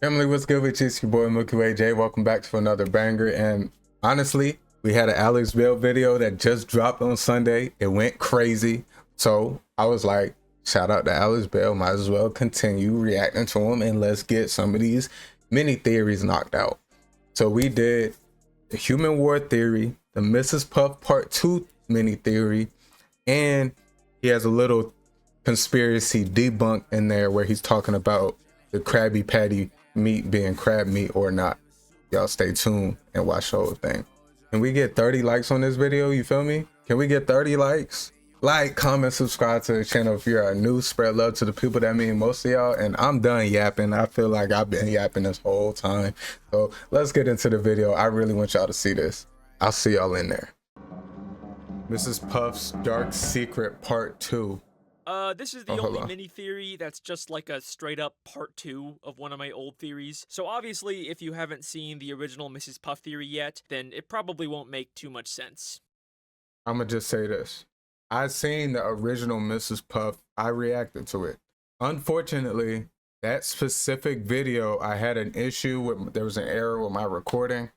Family, what's good with you? It's your boy Milky Way J. Welcome back to another banger. And honestly, we had an Alex Bale video that just dropped on Sunday. It went crazy. So I was like, shout out to Alex Bale. Might as well continue reacting to him and let's get some of these mini theories knocked out. So we did the Human War theory, the Mrs. Puff Part 2 mini theory, and he has a little conspiracy debunk in there where he's talking about the Krabby Patty meat being crab meat or not. Y'all stay tuned and watch the whole thing. Can we get 30 likes on this video? You feel me? Can we get 30 likes? Like, comment, subscribe to the channel if you're new. Spread love to the people that mean most of y'all. And I'm done yapping. I feel like I've been yapping this whole time. So let's get into the video. I really want y'all to see this. I'll see y'all in there. Mrs. Puff's Dark Secret Part 2. This is the only mini theory that's just like a straight up part 2 of one of my old theories. So obviously, if you haven't seen the original Mrs. Puff theory yet, then it probably won't make too much sense. I'm gonna just say this. I seen the original Mrs. Puff. I reacted to it. Unfortunately, that specific video, I had an issue with, there was an error with my recording.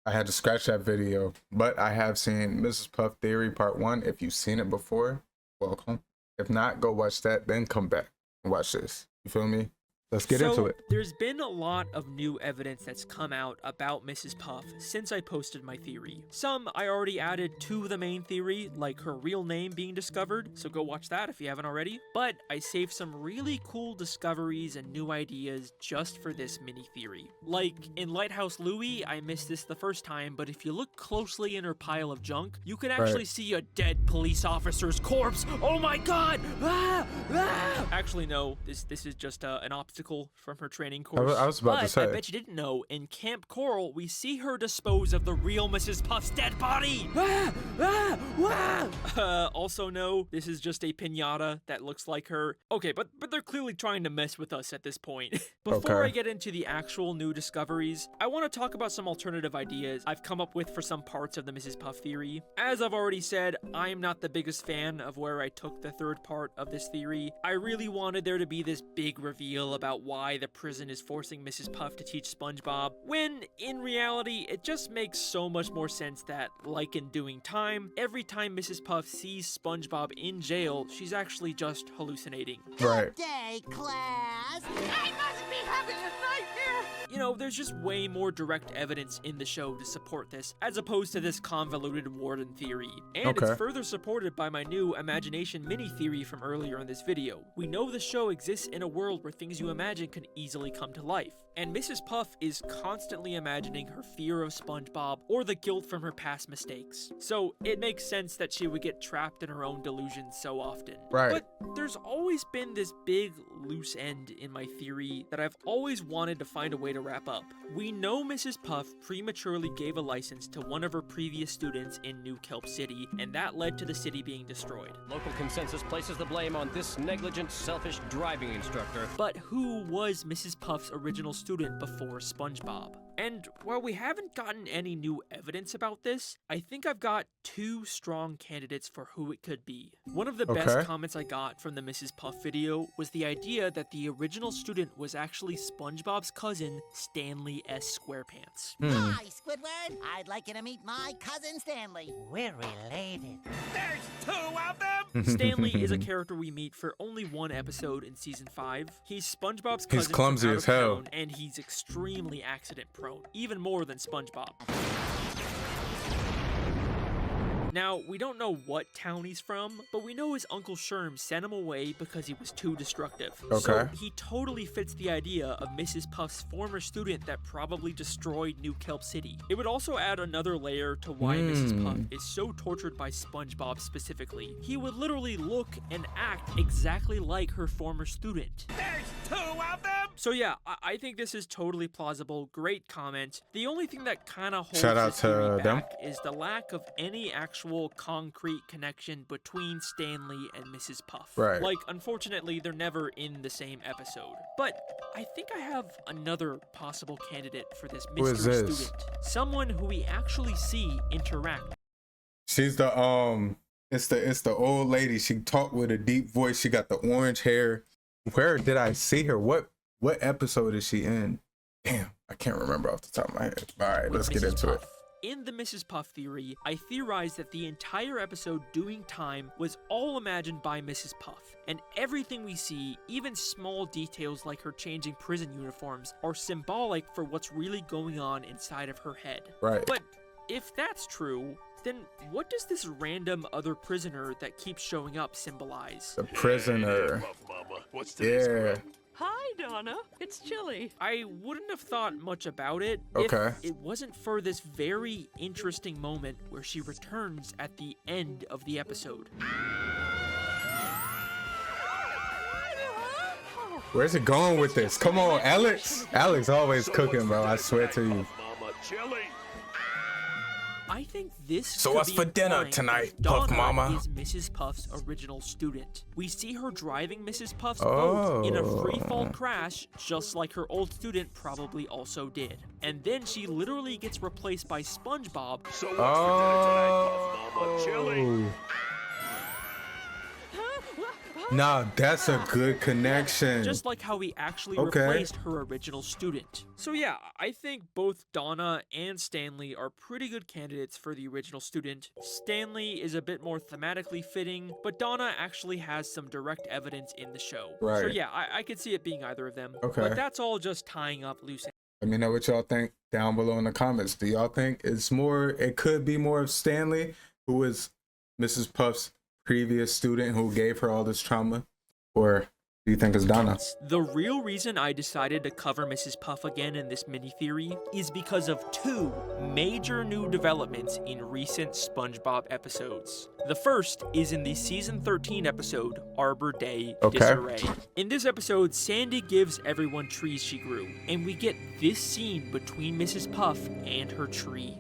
I had to scratch that video, but I have seen Mrs. Puff Theory Part 1. If you've seen it before, welcome. If not, go watch that, then come back and watch this. You feel me? Let's get into it. There's been a lot of new evidence that's come out about Mrs. Puff since I posted my theory. Some I already added to the main theory, like her real name being discovered, so go watch that if you haven't already. But I saved some really cool discoveries and new ideas just for this mini theory. Like, in Lighthouse Louie, I missed this the first time, but if you look closely in her pile of junk, you can actually see a dead police officer's corpse. Oh my god! Ah! Ah! Actually, no, this is just an obstacle from her training course. I was about to say. I bet you didn't know, in Camp Coral, we see her dispose of the real Mrs. Puff's dead body! Ah! Ah! Ah! Also no, this is just a piñata that looks like her. Okay, but they're clearly trying to mess with us at this point. Before I get into the actual new discoveries, I want to talk about some alternative ideas I've come up with for some parts of the Mrs. Puff theory. As I've already said, I'm not the biggest fan of where I took the third part of this theory. I really wanted there to be this big reveal about why the prison is forcing Mrs. Puff to teach SpongeBob, when in reality it just makes so much more sense that, like in Doing Time, every time Mrs. Puff sees SpongeBob in jail, she's actually just hallucinating. Right. Good day, class. I must be having a nightmare. You know, there's just way more direct evidence in the show to support this, as opposed to this convoluted warden theory. And it's further supported by my new imagination mini theory from earlier in this video. We know the show exists in a world where things you imagine can easily come to life. And Mrs. Puff is constantly imagining her fear of SpongeBob or the guilt from her past mistakes. So it makes sense that she would get trapped in her own delusions so often. Right. But there's always been this big loose end in my theory that I've always wanted to find a way to wrap up. We know Mrs. Puff prematurely gave a license to one of her previous students in New Kelp City, and that led to the city being destroyed. Local consensus places the blame on this negligent, selfish driving instructor. But who was Mrs. Puff's original student before SpongeBob? And while we haven't gotten any new evidence about this, I think I've got two strong candidates for who it could be. One of the best comments I got from the Mrs. Puff video was the idea that the original student was actually SpongeBob's cousin, Stanley S. Squarepants. Hi, Squidward. I'd like you to meet my cousin Stanley. We're related. There's 2 of them? Stanley is a character we meet for only one episode in season 5. He's SpongeBob's cousin. He's clumsy as hell. And he's extremely accident-prone, even more than SpongeBob. Now, we don't know what town he's from, but we know his Uncle Sherm sent him away because he was too destructive. So he totally fits the idea of Mrs. Puff's former student that probably destroyed New Kelp City. It would also add another layer to why Mrs. Puff is so tortured by SpongeBob specifically. He would literally look and act exactly like her former student. There's 2 of them? So yeah, I think this is totally plausible. Great comment. The only thing that kind of holds Shout out this theory to them. back is the lack of any actual concrete connection between Stanley and Mrs. Puff. Right. Like, unfortunately, they're never in the same episode. But I think I have another possible candidate for this mystery student. Someone who we actually see interact. She's the it's the old lady. She talked with a deep voice. She got the orange hair. Where did I see her? What episode is she in? Damn, I can't remember off the top of my head. All right, let's get Mrs. into it. Puff. In the Mrs. Puff theory, I theorized that the entire episode Doing Time was all imagined by Mrs. Puff, and everything we see, even small details like her changing prison uniforms, are symbolic for what's really going on inside of her head. Right. But if that's true, then what does this random other prisoner that keeps showing up symbolize? The prisoner. Puff Mama. What's today's Yeah. grub? Hi, Donna. It's Chili. I wouldn't have thought much about it Okay. if it wasn't for this very interesting moment where she returns at the end of the episode. Where's it going with this? Come on, Alex. Alex always cooking, bro. I swear to you. Puff Mama. Chili. I think this So could what's be for dinner implying tonight, that Puff Donna Mama? is Mrs. Puff's original student. We see her driving Mrs. Puff's boat in a free fall crash, just like her old student probably also did. And then she literally gets replaced by SpongeBob. So what's for dinner tonight, Puff Mama? Chili. Nah, that's a good connection. Just like how he actually Okay. replaced her original student. So yeah, I think both Donna and Stanley are pretty good candidates for the original student. Stanley is a bit more thematically fitting, but Donna actually has some direct evidence in the show. So Right. yeah, I could see it being either of them. Okay. But that's all just tying up loose ends. Let me know what y'all think down below in the comments. Do y'all think it could be more of Stanley, who is Mrs. Puff's previous student who gave her all this trauma? Or do you think it's Donna? The real reason I decided to cover Mrs. Puff again in this mini theory is because of two major new developments in recent SpongeBob episodes. The first is in the season 13 episode, Arbor Day Okay. Disarray. In this episode, Sandy gives everyone trees she grew, and we get this scene between Mrs. Puff and her tree.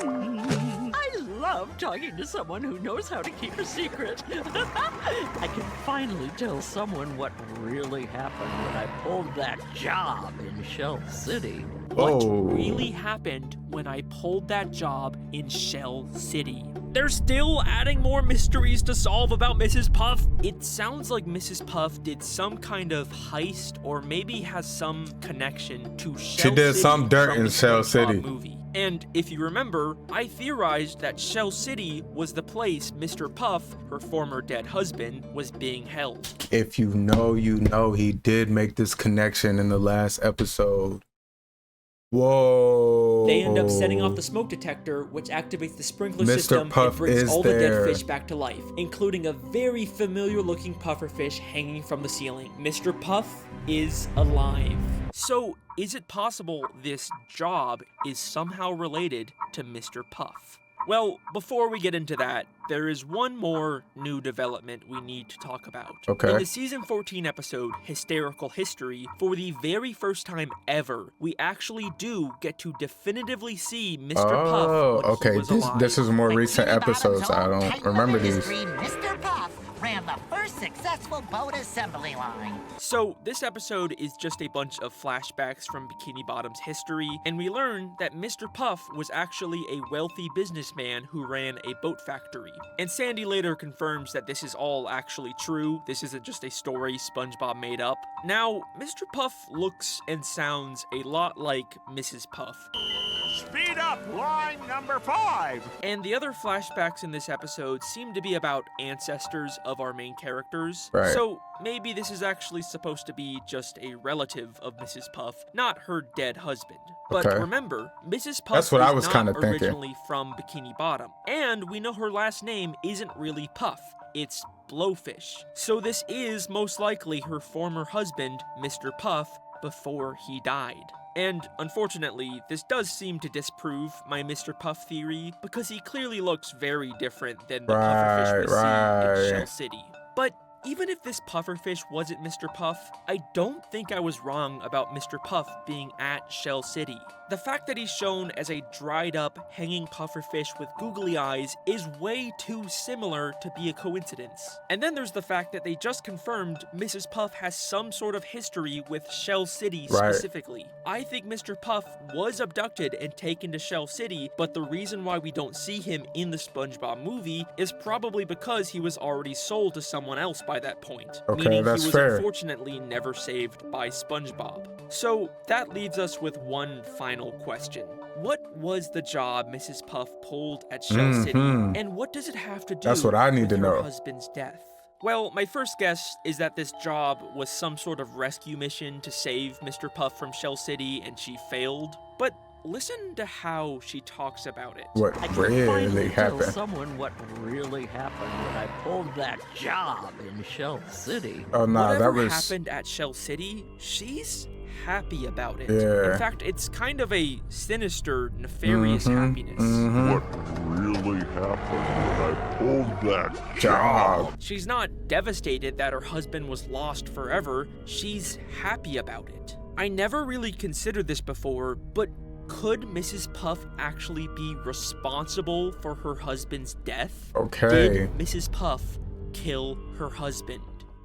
I love talking to someone who knows how to keep a secret. I can finally tell someone what really happened when I pulled that job in Shell City. What Oh. really happened when I pulled that job in Shell City? They're still adding more mysteries to solve about Mrs. Puff. It sounds like Mrs. Puff did some kind of heist or maybe has some connection to Shell did City some dirt from in the Shell SpongeBob City. movie. And if you remember, I theorized that Shell City was the place Mr. Puff, her former dead husband, was being held. If you know, you know, he did make this connection in the last episode. Whoa. They end up setting off the smoke detector, which activates the sprinkler Mr. system Puff and brings is all the there. dead fish back to life, including a very familiar looking pufferfish hanging from the ceiling. Mr. Puff is alive. So, is it possible this job is somehow related to Mr. Puff? Well, before we get into that, there is one more new development we need to talk about. Okay. In the season 14 episode, Hysterical History, for the very first time ever, we actually do get to definitively see Mr. Puff Oh, when he okay. was This alive. is more recent Bikini Bottom's episodes. I own don't tight remember limit these. history, Mr. Puff ran the first successful boat assembly line. So, this episode is just a bunch of flashbacks from Bikini Bottom's history, and we learn that Mr. Puff was actually a wealthy businessman who ran a boat factory. And Sandy later confirms that this is all actually true. This isn't just a story SpongeBob made up. Now, Mr. Puff looks and sounds a lot like Mrs. Puff. Speed up, line number 5. And the other flashbacks in this episode seem to be about ancestors of our main characters. Right. So maybe this is actually supposed to be just a relative of Mrs. Puff, not her dead husband. But Okay. remember, Mrs. Puff That's what is I was not kinda thinking. originally from Bikini Bottom. And we know her last name isn't really Puff. It's Blowfish. So this is most likely her former husband, Mr. Puff, before he died. And unfortunately, this does seem to disprove my Mr. Puff theory, because he clearly looks very different than the pufferfish we see in Shell Right. City. But even if this pufferfish wasn't Mr. Puff, I don't think I was wrong about Mr. Puff being at Shell City. The fact that he's shown as a dried up, hanging pufferfish with googly eyes is way too similar to be a coincidence. And then there's the fact that they just confirmed Mrs. Puff has some sort of history with Shell City Right. specifically. I think Mr. Puff was abducted and taken to Shell City, but the reason why we don't see him in the SpongeBob movie is probably because he was already sold to someone else by that point. Okay, meaning that's he was fair. unfortunately never saved by SpongeBob. So that leaves us with one final question. What was the job Mrs. Puff pulled at Shell City, and what does it have to do That's what I need with to her know. husband's death? Well, my first guess is that this job was some sort of rescue mission to save Mr. Puff from Shell City, and she failed. But listen to how she talks about it. What I can really finally tell happened? someone what really happened when I pulled that job in Shell City. Oh nah, Whatever that was happened at Shell City, she's happy about it. Yeah. In fact, it's kind of a sinister, nefarious happiness. What really happened when I pulled that job. She's not devastated that her husband was lost forever. She's happy about it. I never really considered this before, but could Mrs. Puff actually be responsible for her husband's death? Okay. Did Mrs. Puff kill her husband?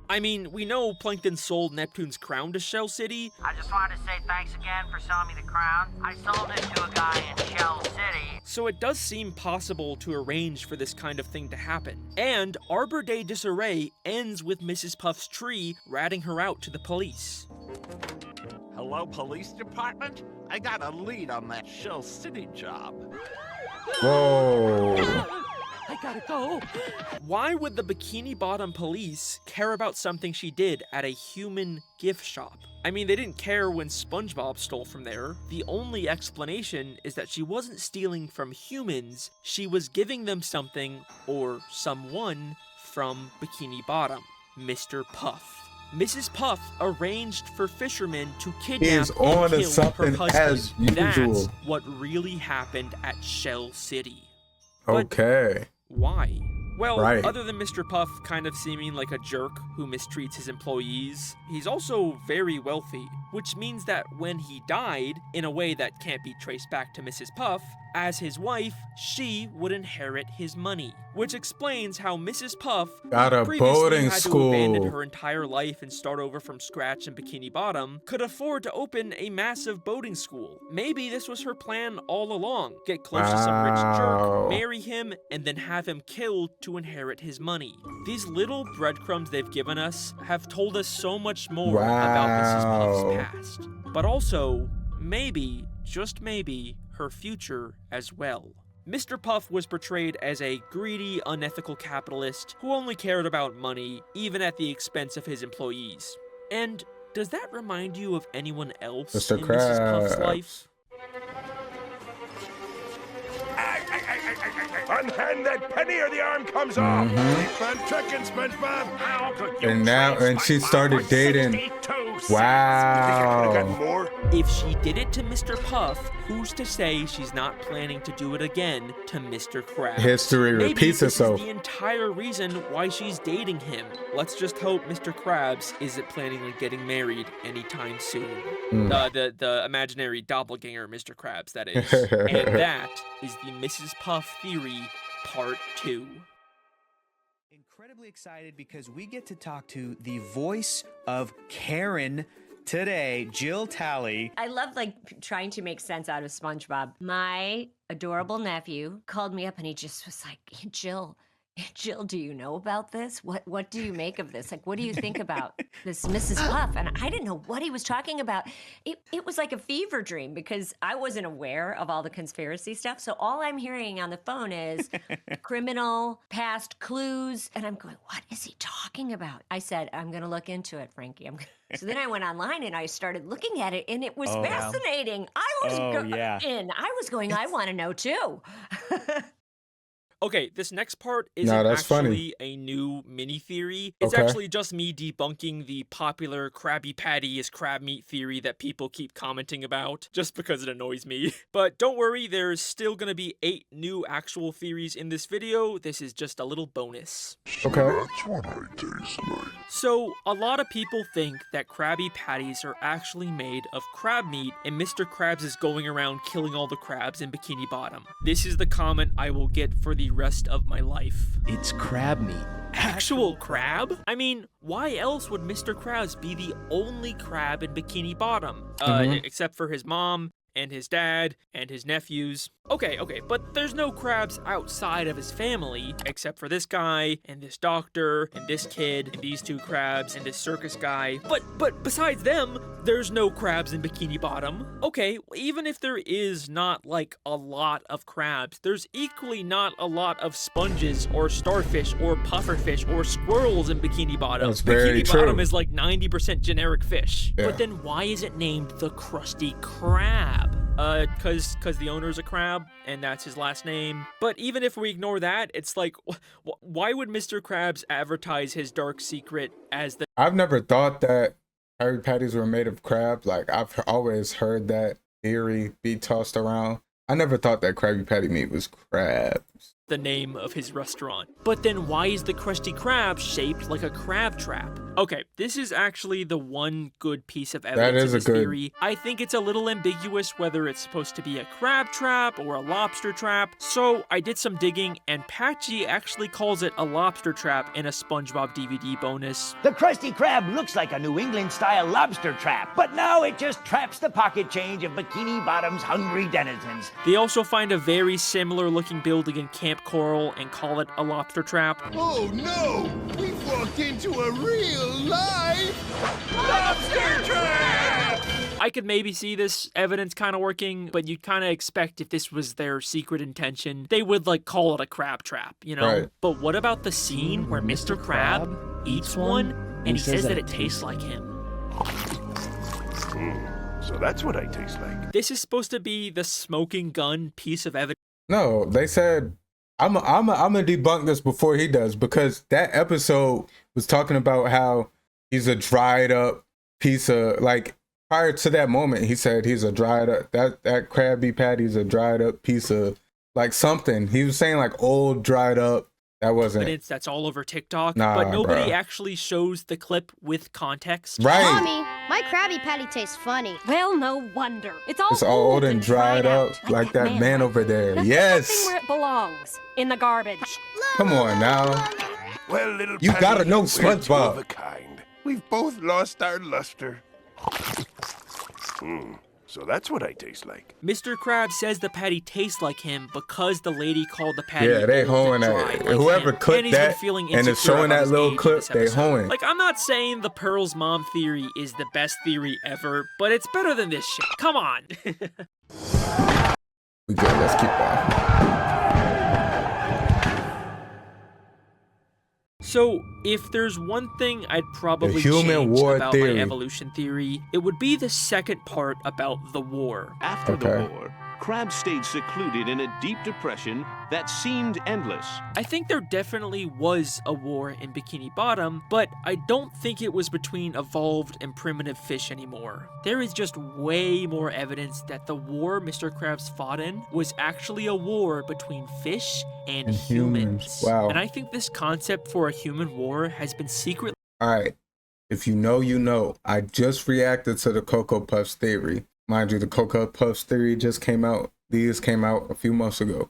I mean, we know Plankton sold Neptune's crown to Shell City. I just wanted to say thanks again for selling me the crown. I sold it to a guy in Shell City. So it does seem possible to arrange for this kind of thing to happen. And Arbor Day Disarray ends with Mrs. Puff's tree ratting her out to the police. Hello, police department? I got a lead on that Shell City job. Whoa. I gotta go. Why would the Bikini Bottom police care about something she did at a human gift shop? I mean, they didn't care when SpongeBob stole from there. The only explanation is that she wasn't stealing from humans, she was giving them something, or someone, from Bikini Bottom, Mr. Puff. Mrs. Puff arranged for fishermen to kidnap Is and on to kill something her husband. as usual. That's what really happened at Shell City. But Okay. why? Well, Right. other than Mr. Puff kind of seeming like a jerk who mistreats his employees, he's also very wealthy, which means that when he died, in a way that can't be traced back to Mrs. Puff, as his wife, she would inherit his money. Which explains how Mrs. Puff, Got who a previously boarding had to abandon school. her entire life and start over from scratch in Bikini Bottom, could afford to open a massive boating school. Maybe this was her plan all along. Get close to some rich Wow. jerk, marry him, and then have him killed to inherit his money. These little breadcrumbs they've given us have told us so much more about Mrs. Wow. Puff's past. But also, maybe, just maybe, her future as well. Mr. Puff was portrayed as a greedy, unethical capitalist who only cared about money, even at the expense of his employees. And does that remind you of anyone else Mr. in Mrs. Puff's Krabs. life? Unhand that penny or the arm comes off. Keep on checking, SpongeBob. How could you And now- trade and she SpongeBob started for dating- 62 cents? Wow. You think I got more? If she did it to Mr. Puff, who's to say she's not planning to do it again to Mr. Krabs? History Maybe repeats this itself. is the entire reason why she's dating him. Let's just hope Mr. Krabs isn't planning on getting married anytime soon. The imaginary doppelganger Mr. Krabs, that is. And that is the Mrs. Puff theory, part 2. Incredibly excited because we get to talk to the voice of Karen today, Jill Talley. I love trying to make sense out of SpongeBob. My adorable nephew called me up and he just was like, hey, Jill, do you know about this? What do you make of this? Like, what do you think about this Mrs. Puff? And I didn't know what he was talking about. It was like a fever dream because I wasn't aware of all the conspiracy stuff. So all I'm hearing on the phone is criminal, past clues. And I'm going, what is he talking about? I said, I'm going to look into it, Frankie. So then I went online and I started looking at it and it was fascinating. I was I was going, I want to know too. Okay, this next part isn't No, that's actually funny. a new mini theory. It's Okay. actually just me debunking the popular Krabby Patty is crab meat theory that people keep commenting about, just because it annoys me. But don't worry, there's still gonna be 8 new actual theories in this video. This is just a little bonus. Okay. That's what I taste like. So, a lot of people think that Krabby Patties are actually made of crab meat, and Mr. Krabs is going around killing all the crabs in Bikini Bottom. This is the comment I will get for the rest of my life. It's crab meat. Actual crab? I mean, why else would Mr. Krabs be the only crab in Bikini Bottom? Except for his mom and his dad, and his nephews. Okay, but there's no crabs outside of his family, except for this guy, and this doctor, and this kid, and these two crabs, and this circus guy. But besides them, there's no crabs in Bikini Bottom. Okay, even if there is not, like, a lot of crabs, there's equally not a lot of sponges, or starfish, or pufferfish, or squirrels in Bikini Bottom. That's very Bikini true. Bottom is like 90% generic fish. Yeah. But then why is it named the Krusty Krab? Cause the owner's a crab, and that's his last name. But even if we ignore that, it's like, why would Mr. Krabs advertise his dark secret as the— I've never thought that Krabby Patties were made of crab. Like, I've always heard that theory be tossed around. I never thought that Krabby Patty meat was crabs. the name of his restaurant. But then why is the Krusty Krab shaped like a crab trap? Okay, this is actually the one good piece of evidence in this theory. I think it's a little ambiguous whether it's supposed to be a crab trap or a lobster trap, so I did some digging, and Patchy actually calls it a lobster trap in a SpongeBob DVD bonus. The Krusty Krab looks like a New England-style lobster trap, but now it just traps the pocket change of Bikini Bottom's hungry denizens. They also find a very similar looking building in Camp Coral and call it a lobster trap. Oh no! We've walked into a real life lobster trap! I could maybe see this evidence kind of working, but you'd kind of expect if this was their secret intention, they would like call it a crab trap, you know? Right. But what about the scene where Mr. Crab eats one and he says that it tastes like him? So that's what I taste like. This is supposed to be the smoking gun piece of evidence. No, they said I'm gonna debunk this before he does, because that episode was talking about how he's a dried up piece of, like, prior to that moment he said he's a dried up, that Krabby Patty's a dried up piece of like something. He was saying like old dried up. That wasn't Evidence that's all over TikTok, Nah, but nobody bruh. actually shows the clip with context. right. Mommy, my Krabby Patty tastes funny. Well, no wonder. It's all, It's all old and dried up, like that man over there. Now, Yes. Put something where it belongs. In the garbage. Come on now. Well, little You Patty, gotta know we're two SpongeBob. of a kind. We've both lost our luster. So that's what I taste like. Mr. Krab says the patty tastes like him because the lady called the patty Yeah, they old and hoeing dry at like whoever him. clipped And he's been that feeling and it's insecure showing about that his little age in clip, this they episode. hoeing. Like, I'm not saying the Pearl's mom theory is the best theory ever, but it's better than this shit. Come on. We good, let's keep on. So, if there's one thing I'd probably human change war about theory. my evolution theory, it would be the second part about the war. After Okay. the war, Krabs stayed secluded in a deep depression that seemed endless. I think there definitely was a war in Bikini Bottom, but I don't think it was between evolved and primitive fish anymore. There is just way more evidence that the war Mr. Krabs fought in was actually a war between fish and humans. Wow. And I think this concept for a human war has been secretly— All right. If you know, you know. I just reacted to the Cocoa Puffs theory. Mind you, the Cocoa Puffs theory just came out. These came out a few months ago.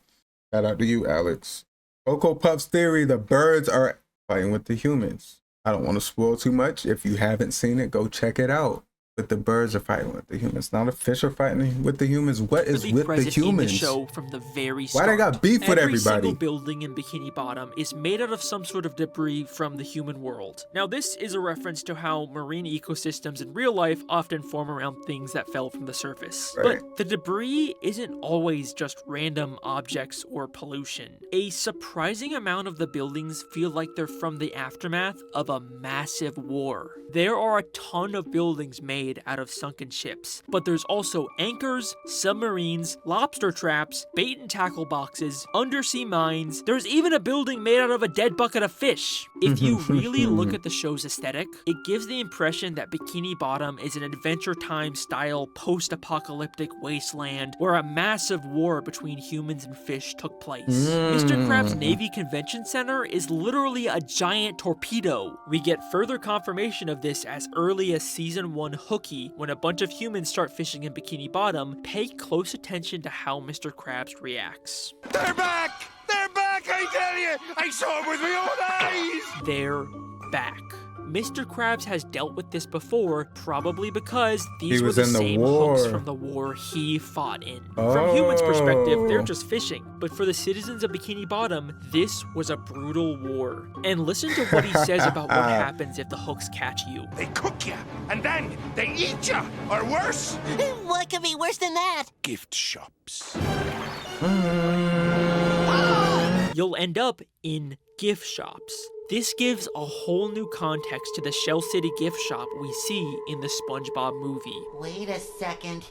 Shout out to you, Alex. Cocoa Puffs theory, the birds are fighting with the humans. I don't want to spoil too much. If you haven't seen it, go check it out. But the birds are fighting with the humans. Not the fish are fighting with the humans. What is with the present in the humans? show from the very Why start. they got beef with Every everybody? single building in Bikini Bottom is made out of some sort of debris from the human world. Now, this is a reference to how marine ecosystems in real life often form around things that fell from the surface. Right. But the debris isn't always just random objects or pollution. A surprising amount of the buildings feel like they're from the aftermath of a massive war. There are a ton of buildings made out of sunken ships, but there's also anchors, submarines, lobster traps, bait and tackle boxes, undersea mines. There's even a building made out of a dead bucket of fish. If you really look at the show's aesthetic, it gives the impression that Bikini Bottom is an Adventure Time style post-apocalyptic wasteland where a massive war between humans and fish took place. Mr. Krabs Navy Convention Center is literally a giant torpedo. We get further confirmation of this as early as season 1 Hooky, when a bunch of humans start fishing in Bikini Bottom. Pay close attention to how Mr. Krabs reacts. They're back! They're back, I tell you! I saw them with my own eyes! They're back. Mr. Krabs has dealt with this before, probably because these He were was the in the same war. hooks from the war he fought in. From humans' perspective, they're Oh. just fishing, but for the citizens of Bikini Bottom, this was a brutal war. And listen to what he says about what happens if the hooks catch you. They cook you, and then they eat you, or worse. What could be worse than that? Gift shops. You'll end up in gift shops. This gives a whole new context to the Shell City gift shop we see in the SpongeBob movie. Wait a second.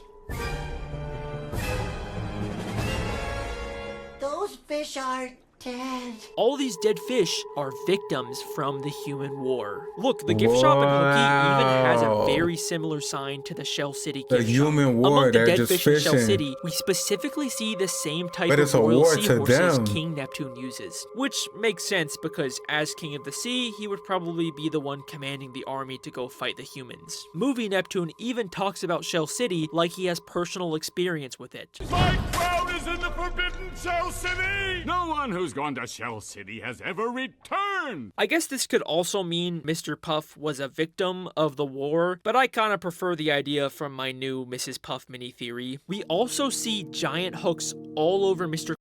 Those fish are dead. All these dead fish are victims from the human war. Look, the gift shop in Hookie even has a very similar sign to the Shell City gift The human shop. war, Among the they're dead just fish in Shell fishing. City, we specifically see the same type But of it's a royal war to seahorses them. King Neptune uses. Which makes sense because as King of the Sea, he would probably be the one commanding the army to go fight the humans. Movie Neptune even talks about Shell City like he has personal experience with it. My crown is in the forbidden Shell City! No one who's gone to Shell City has ever returned! I guess this could also mean Mr. Puff was a victim of the war, but I kinda prefer the idea from my new Mrs. Puff mini theory. We also see giant hooks all over Mr.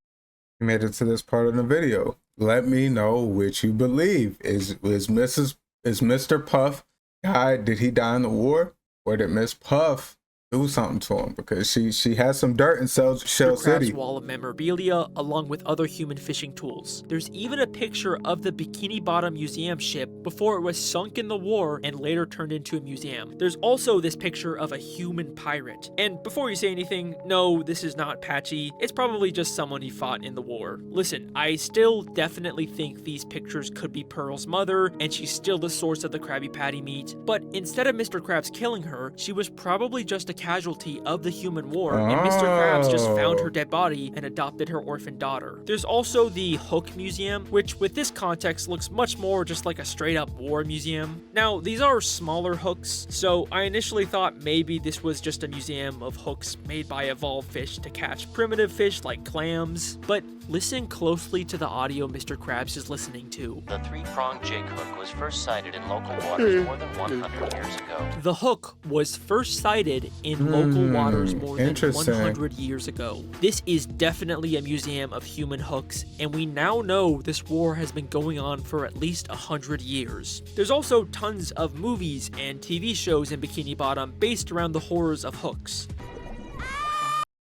You made it to this part of the video. Let me know which you believe. Is Mr. Puff died? Did he die in the war, or did Miss Puff do something to him? Because she has some dirt in Shell Krabs' City. wall of memorabilia, along with other human fishing tools. There's even a picture of the Bikini Bottom museum ship before it was sunk in the war and later turned into a museum. There's also this picture of a human pirate. And before you say anything, no, this is not Patchy. It's probably just someone he fought in the war. Listen, I still definitely think these pictures could be Pearl's mother, and she's still the source of the Krabby Patty meat. But instead of Mr. Krabs killing her, she was probably just a casualty of the human war, and Mr. Krabs just found her dead body and adopted her orphan daughter. There's also the Hook Museum, which with this context looks much more just like a straight up war museum. Now, these are smaller hooks, so I initially thought maybe this was just a museum of hooks made by evolved fish to catch primitive fish like clams, but listen closely to the audio Mr. Krabs is listening to. The three-pronged jig hook was first sighted in local waters more than 100 years ago. The hook was first sighted in local waters more than interesting. 100 years ago. This is definitely a museum of human hooks, and we now know this war has been going on for at least 100 years. There's also tons of movies and TV shows in Bikini Bottom based around the horrors of hooks.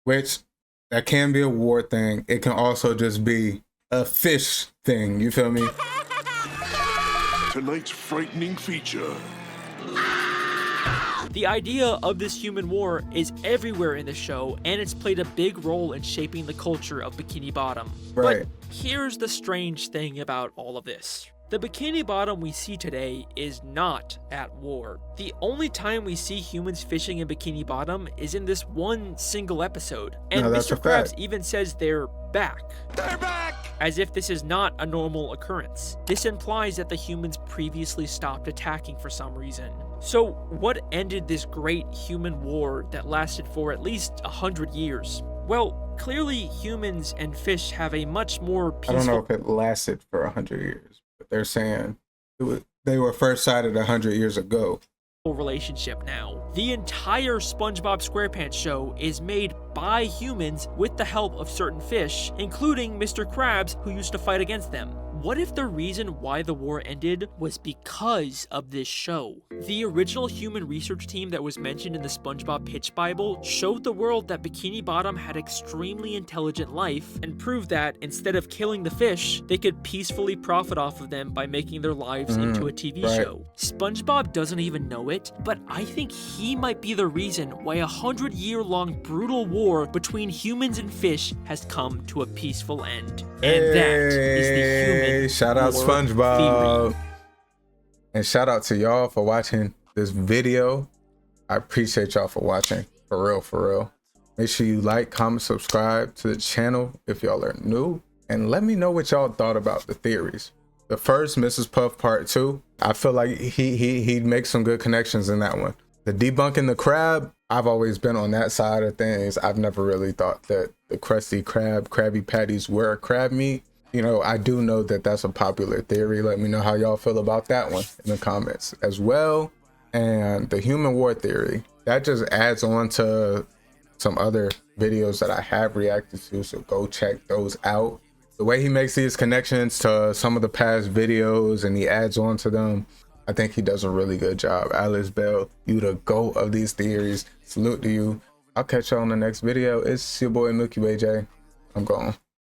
Which, that can be a war thing. It can also just be a fish thing. You feel me? Tonight's frightening feature. The idea of this human war is everywhere in the show, and it's played a big role in shaping the culture of Bikini Bottom. Right. But here's the strange thing about all of this. The Bikini Bottom we see today is not at war. The only time we see humans fishing in Bikini Bottom is in this one single episode. And No, that's Mr. a Krabs fact. even says they're back. They're back! As if this is not a normal occurrence. This implies that the humans previously stopped attacking for some reason. So what ended this great human war that lasted for at least 100 years? Well, clearly humans and fish have a much more I peaceful... don't know if it lasted for 100 years, but they're saying they were first sighted 100 years ago. relationship now. The entire SpongeBob SquarePants show is made by humans with the help of certain fish, including Mr. Krabs, who used to fight against them. What if the reason why the war ended was because of this show? The original human research team that was mentioned in the SpongeBob Pitch Bible showed the world that Bikini Bottom had extremely intelligent life and proved that instead of killing the fish, they could peacefully profit off of them by making their lives into a TV show. SpongeBob doesn't even know it, but I think he might be the reason why a 100-year-long brutal war between humans and fish has come to a peaceful end. And that is the human shout out war SpongeBob. theory. And shout out to y'all for watching this video. I appreciate y'all for watching. For real, for real. Make sure you like, comment, subscribe to the channel if y'all are new. And let me know what y'all thought about the theories. The first, Mrs. Puff Part 2, I feel like he makes some good connections in that one. The debunking the crab, I've always been on that side of things. I've never really thought that the Krusty Krab, Krabby Patties were crab meat. you know, I do know that that's a popular theory. Let me know how y'all feel about that one in the comments as well. And the human war theory, that just adds on to some other videos that I have reacted to, so go check those out. The way he makes these connections to some of the past videos and he adds on to them, I think he does a really good job. Alex Bale, you the GOAT of these theories. Salute to you. I'll catch y'all on the next video. It's your boy Milky Way J. I'm gone.